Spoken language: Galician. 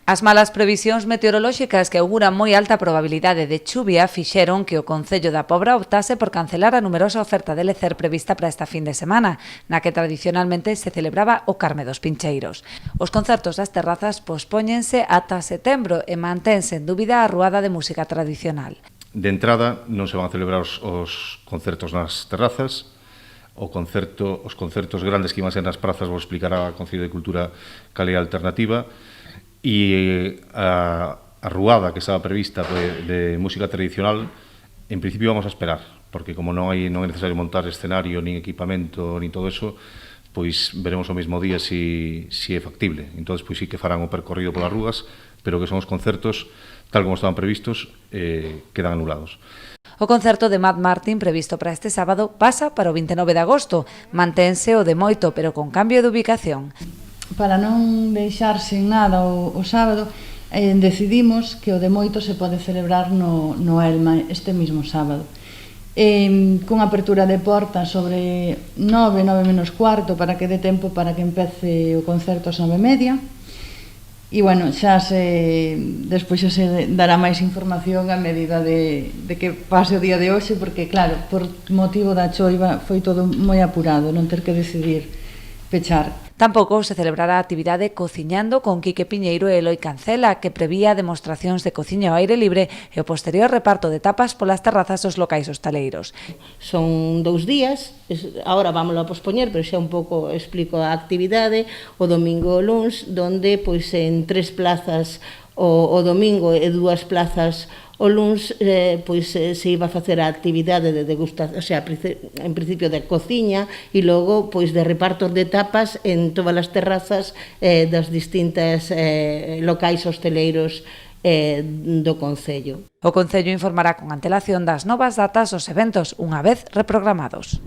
As malas previsións meteorolóxicas que auguran moi alta probabilidade de chuvia fixeron que o Concello da Pobra optase por cancelar a numerosa oferta de lecer prevista para esta fin de semana, na que tradicionalmente se celebraba o Carme dos Pincheiros. Os concertos das terrazas pospóñense ata setembro e mantense en dúbida a ruada de música tradicional. De entrada, non se van a celebrar os concertos nas terrazas. Os concertos grandes que iban ser nas prazas vos explicará a Concello de Cultura cal é a alternativa. E a ruada que estaba prevista de música tradicional, en principio vamos a esperar, porque como non é necesario montar escenario, nin equipamento, nin todo eso, pois veremos o mesmo día se é factible. Entón, pois sí que farán o percorrido polas rúas, pero que son os concertos, tal como estaban previstos, quedan anulados. O concerto de Matt Martin previsto para este sábado pasa para o 29 de agosto. Mantense o de Moito, pero con cambio de ubicación. Para non deixar sin nada o sábado, decidimos que o de Moito se pode celebrar no Elma este mesmo sábado. Con apertura de portas sobre 9 menos cuarto, para que dé tempo para que empece o concerto ás 9:30. E, bueno, despois xa se dará máis información a medida de que pase o día de hoxe, porque, claro, por motivo da choiva foi todo moi apurado, non ter que decidir pechar. Tampouco se celebrará a actividade Cociñando con Quique Piñeiro e Eloi Cancela, que prevía demostracións de cociña ao aire libre e o posterior reparto de tapas polas terrazas dos locais hostaleiros. Son 2 días, agora vámoslo a pospoñer, pero xa un pouco explico a actividade. O domingo e o luns, donde pois en 3 plazas o domingo e 2 plazas o luns, pois se iba a facer a actividade de degustación, o sea, en principio de cociña e logo pois de repartos de tapas en todas as terrazas das distintas locais hosteleiros do Concello. O Concello informará con antelación das novas datas dos eventos unha vez reprogramados.